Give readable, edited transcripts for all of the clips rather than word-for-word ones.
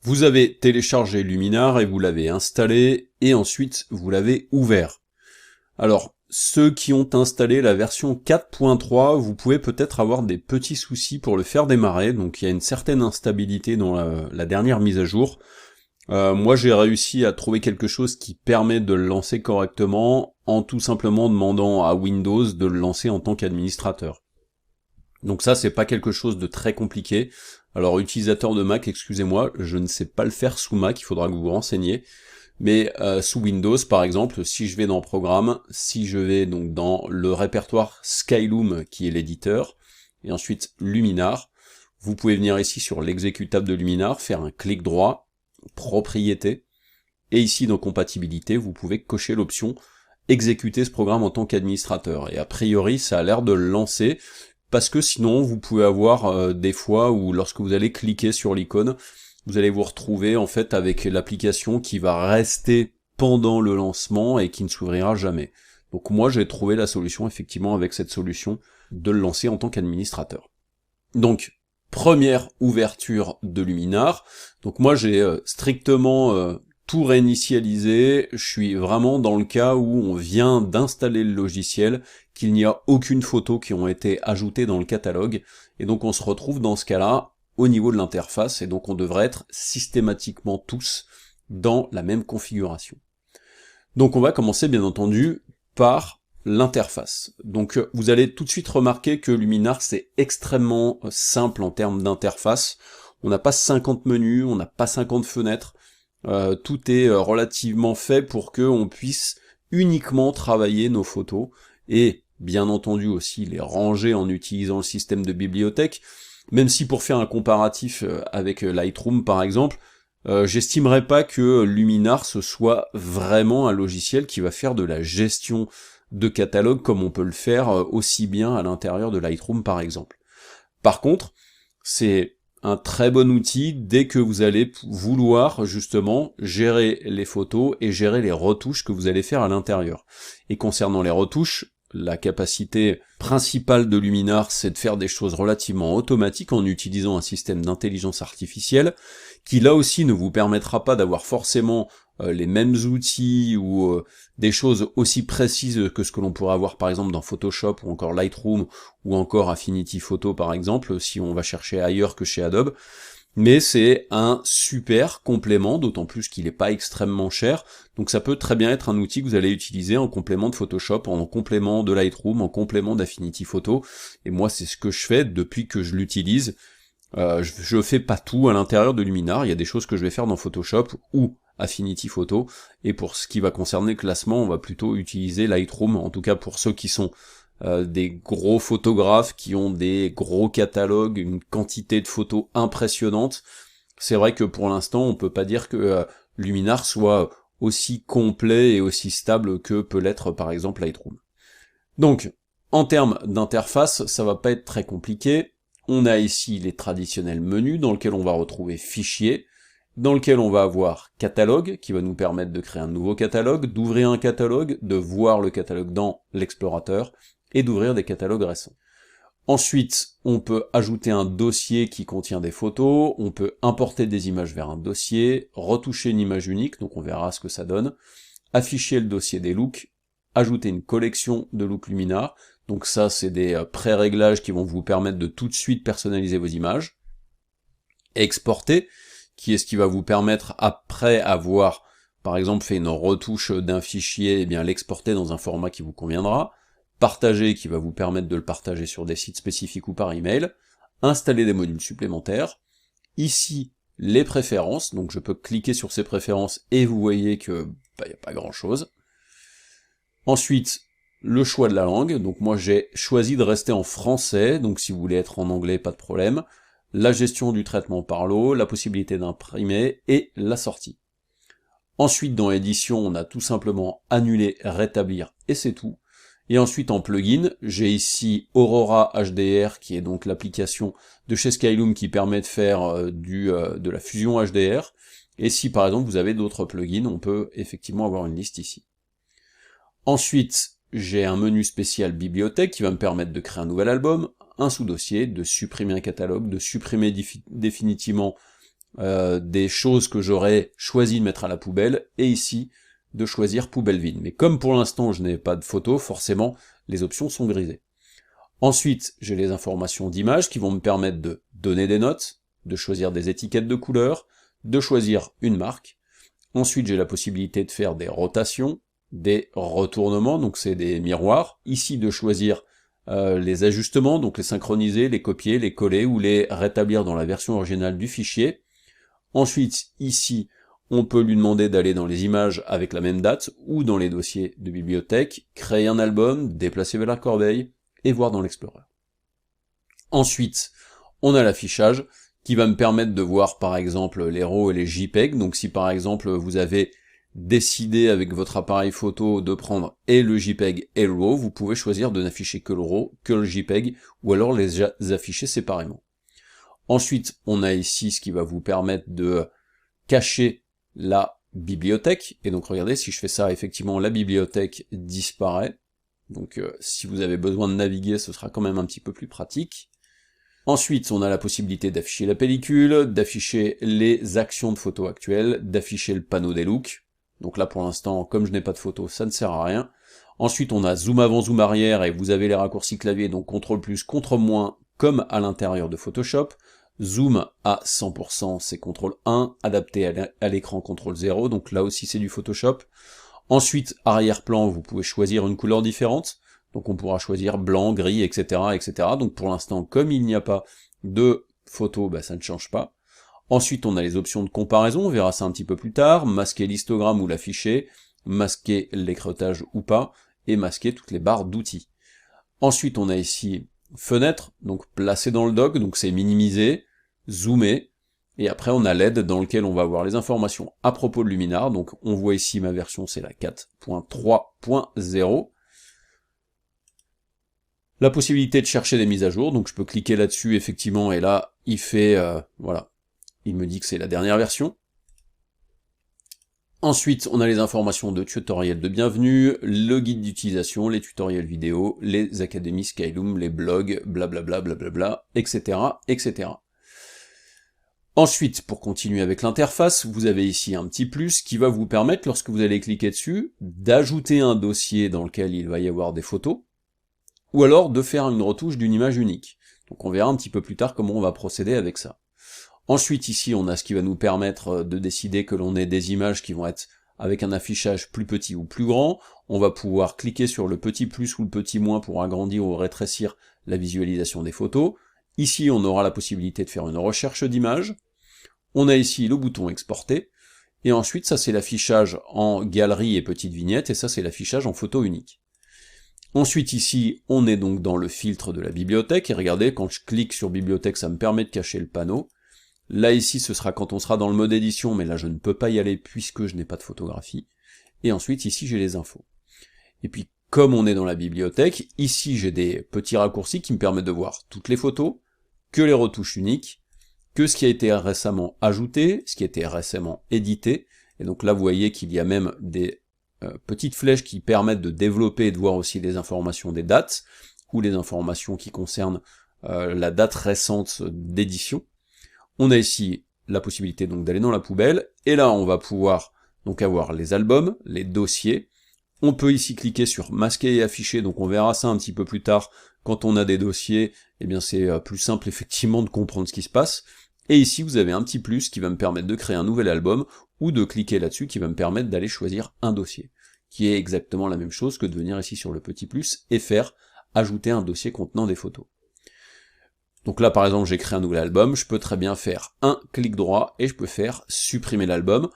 Vous avez téléchargé Luminar et vous l'avez installé, et ensuite vous l'avez ouvert. Alors, ceux qui ont installé la version 4.3, vous pouvez peut-être avoir des petits soucis pour le faire démarrer, donc il y a une certaine instabilité dans la dernière mise à jour. Moi j'ai réussi à trouver quelque chose qui permet de le lancer correctement, en tout simplement demandant à Windows de le lancer en tant qu'administrateur. Donc ça, c'est pas quelque chose de très compliqué. Alors, utilisateur de Mac, excusez-moi, je ne sais pas le faire sous Mac, il faudra que vous vous renseigniez. Mais sous Windows, par exemple, si je vais dans Programme, si je vais donc dans le répertoire Skyloom, qui est l'éditeur, et ensuite Luminar, vous pouvez venir ici sur l'exécutable de Luminar, faire un clic droit, Propriétés, et ici dans Compatibilité, vous pouvez cocher l'option Exécuter ce programme en tant qu'administrateur. Et a priori, ça a l'air de le lancer, parce que sinon vous pouvez avoir des fois où lorsque vous allez cliquer sur l'icône, vous allez vous retrouver en fait avec l'application qui va rester pendant le lancement et qui ne s'ouvrira jamais. Donc moi j'ai trouvé la solution effectivement avec cette solution de le lancer en tant qu'administrateur. Donc première ouverture de Luminar, donc moi j'ai strictement tout réinitialisé, je suis vraiment dans le cas où on vient d'installer le logiciel, qu'il n'y a aucune photo qui ont été ajoutées dans le catalogue, et donc on se retrouve dans ce cas-là au niveau de l'interface, et donc on devrait être systématiquement tous dans la même configuration. Donc on va commencer bien entendu par l'interface. Donc vous allez tout de suite remarquer que Luminar c'est extrêmement simple en termes d'interface. On n'a pas 50 menus, on n'a pas 50 fenêtres, tout est relativement fait pour que on puisse uniquement travailler nos photos, et bien entendu aussi les ranger en utilisant le système de bibliothèque, même si pour faire un comparatif avec Lightroom par exemple, j'estimerais pas que Luminar ce soit vraiment un logiciel qui va faire de la gestion de catalogue comme on peut le faire aussi bien à l'intérieur de Lightroom par exemple. Par contre, c'est un très bon outil dès que vous allez vouloir justement gérer les photos et gérer les retouches que vous allez faire à l'intérieur. Et concernant les retouches, la capacité principale de Luminar, c'est de faire des choses relativement automatiques en utilisant un système d'intelligence artificielle qui là aussi ne vous permettra pas d'avoir forcément les mêmes outils ou des choses aussi précises que ce que l'on pourrait avoir par exemple dans Photoshop ou encore Lightroom ou encore Affinity Photo par exemple, si on va chercher ailleurs que chez Adobe. Mais c'est un super complément, d'autant plus qu'il n'est pas extrêmement cher, donc ça peut très bien être un outil que vous allez utiliser en complément de Photoshop, en complément de Lightroom, en complément d'Affinity Photo, et moi c'est ce que je fais depuis que je l'utilise. Je fais pas tout à l'intérieur de Luminar, il y a des choses que je vais faire dans Photoshop ou Affinity Photo, et pour ce qui va concerner le classement, on va plutôt utiliser Lightroom, en tout cas pour ceux qui sont des gros photographes qui ont des gros catalogues, une quantité de photos impressionnante. C'est vrai que pour l'instant, on peut pas dire que Luminar soit aussi complet et aussi stable que peut l'être par exemple Lightroom. Donc, en termes d'interface, ça va pas être très compliqué. On a ici les traditionnels menus dans lesquels on va retrouver fichiers, dans lequel on va avoir catalogue, qui va nous permettre de créer un nouveau catalogue, d'ouvrir un catalogue, de voir le catalogue dans l'explorateur, et d'ouvrir des catalogues récents. Ensuite, on peut ajouter un dossier qui contient des photos, on peut importer des images vers un dossier, retoucher une image unique, donc on verra ce que ça donne, afficher le dossier des looks, ajouter une collection de looks Luminar, donc ça c'est des pré-réglages qui vont vous permettre de tout de suite personnaliser vos images, exporter, qui est ce qui va vous permettre après avoir par exemple fait une retouche d'un fichier, et bien l'exporter dans un format qui vous conviendra, partager qui va vous permettre de le partager sur des sites spécifiques ou par email, installer des modules supplémentaires, ici les préférences, donc je peux cliquer sur ces préférences et vous voyez que il n'y a pas grand chose. Ensuite, le choix de la langue, donc moi j'ai choisi de rester en français, donc si vous voulez être en anglais, pas de problème, la gestion du traitement par l'eau, la possibilité d'imprimer et la sortie. Ensuite dans édition, on a tout simplement annulé, rétablir et c'est tout. Et ensuite en plugin, j'ai ici Aurora HDR qui est donc l'application de chez Skyloom qui permet de faire de la fusion HDR. Et si par exemple vous avez d'autres plugins, on peut effectivement avoir une liste ici. Ensuite, j'ai un menu spécial bibliothèque qui va me permettre de créer un nouvel album, un sous-dossier, de supprimer un catalogue, de supprimer définitivement des choses que j'aurais choisi de mettre à la poubelle, et ici, de choisir poubelle vide. Mais comme pour l'instant je n'ai pas de photo, forcément, les options sont grisées. Ensuite, j'ai les informations d'image qui vont me permettre de donner des notes, de choisir des étiquettes de couleurs, de choisir une marque. Ensuite, j'ai la possibilité de faire des rotations, des retournements, donc c'est des miroirs. Ici, de choisir les ajustements, donc les synchroniser, les copier, les coller ou les rétablir dans la version originale du fichier. Ensuite, ici, on peut lui demander d'aller dans les images avec la même date ou dans les dossiers de bibliothèque, créer un album, déplacer vers la corbeille et voir dans l'Explorer. Ensuite, on a l'affichage qui va me permettre de voir par exemple les RAW et les JPEG. Donc si par exemple vous avez décidé avec votre appareil photo de prendre et le JPEG et le RAW, vous pouvez choisir de n'afficher que le RAW, que le JPEG, ou alors les afficher séparément. Ensuite, on a ici ce qui va vous permettre de cacher la bibliothèque, et donc regardez, si je fais ça, effectivement, la bibliothèque disparaît. Donc si vous avez besoin de naviguer, ce sera quand même un petit peu plus pratique. Ensuite, on a la possibilité d'afficher la pellicule, d'afficher les actions de photo actuelles, d'afficher le panneau des looks. Donc là, pour l'instant, comme je n'ai pas de photo, ça ne sert à rien. Ensuite, on a zoom avant, zoom arrière, et vous avez les raccourcis clavier, donc CTRL+, CTRL-, comme à l'intérieur de Photoshop. Zoom à 100%, c'est CTRL-1, adapté à l'écran CTRL-0, donc là aussi c'est du Photoshop. Ensuite, arrière-plan, vous pouvez choisir une couleur différente, donc on pourra choisir blanc, gris, etc. etc. Donc pour l'instant, comme il n'y a pas de photo, bah, ça ne change pas. Ensuite, on a les options de comparaison, on verra ça un petit peu plus tard, masquer l'histogramme ou l'afficher, masquer l'écreutage ou pas, et masquer toutes les barres d'outils. Ensuite, on a ici fenêtre, donc placé dans le dock, donc c'est minimiser, zoomer, et après on a l'aide dans lequel on va avoir les informations à propos de Luminar, donc on voit ici ma version c'est la 4.3.0, la possibilité de chercher des mises à jour, donc je peux cliquer là-dessus effectivement, et là il fait, voilà, il me dit que c'est la dernière version. Ensuite, on a les informations de tutoriels de bienvenue, le guide d'utilisation, les tutoriels vidéo, les académies Skylum, les blogs, blablabla, blablabla, etc., etc. Ensuite, pour continuer avec l'interface, vous avez ici un petit plus qui va vous permettre, lorsque vous allez cliquer dessus, d'ajouter un dossier dans lequel il va y avoir des photos, ou alors de faire une retouche d'une image unique. Donc on verra un petit peu plus tard comment on va procéder avec ça. Ensuite, ici, on a ce qui va nous permettre de décider que l'on ait des images qui vont être avec un affichage plus petit ou plus grand. On va pouvoir cliquer sur le petit plus ou le petit moins pour agrandir ou rétrécir la visualisation des photos. Ici, on aura la possibilité de faire une recherche d'images. On a ici le bouton exporter. Et ensuite, ça c'est l'affichage en galerie et petite vignette, et ça c'est l'affichage en photo unique. Ensuite ici, on est donc dans le filtre de la bibliothèque, et regardez, quand je clique sur bibliothèque, ça me permet de cacher le panneau. Là ici, ce sera quand on sera dans le mode édition, mais là je ne peux pas y aller puisque je n'ai pas de photographie. Et ensuite ici j'ai les infos. Et puis comme on est dans la bibliothèque, ici j'ai des petits raccourcis qui me permettent de voir toutes les photos, que les retouches uniques, que ce qui a été récemment ajouté, ce qui a été récemment édité. Et donc là vous voyez qu'il y a même des petites flèches qui permettent de développer et de voir aussi les informations des dates, ou les informations qui concernent la date récente d'édition. On a ici la possibilité donc d'aller dans la poubelle, et là on va pouvoir donc avoir les albums, les dossiers. On peut ici cliquer sur masquer et afficher, donc on verra ça un petit peu plus tard. Quand on a des dossiers, eh bien c'est plus simple effectivement de comprendre ce qui se passe. Et ici vous avez un petit plus qui va me permettre de créer un nouvel album, ou de cliquer là-dessus qui va me permettre d'aller choisir un dossier, qui est exactement la même chose que de venir ici sur le petit plus et faire ajouter un dossier contenant des photos. Donc là par exemple j'ai créé un nouvel album, je peux très bien faire un clic droit et je peux faire supprimer l'album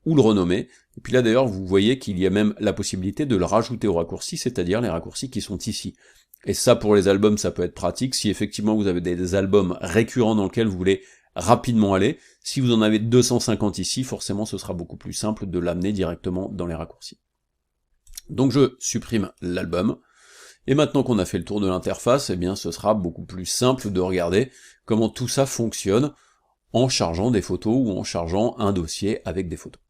ou le renommer. Et puis là d'ailleurs vous voyez qu'il y a même la possibilité de le rajouter aux raccourcis, c'est-à-dire les raccourcis qui sont ici. Et ça pour les albums ça peut être pratique si effectivement vous avez des albums récurrents dans lesquels vous voulez rapidement aller. Si vous en avez 250 ici, forcément ce sera beaucoup plus simple de l'amener directement dans les raccourcis. Donc je supprime l'album. Et maintenant qu'on a fait le tour de l'interface, eh bien ce sera beaucoup plus simple de regarder comment tout ça fonctionne en chargeant des photos ou en chargeant un dossier avec des photos.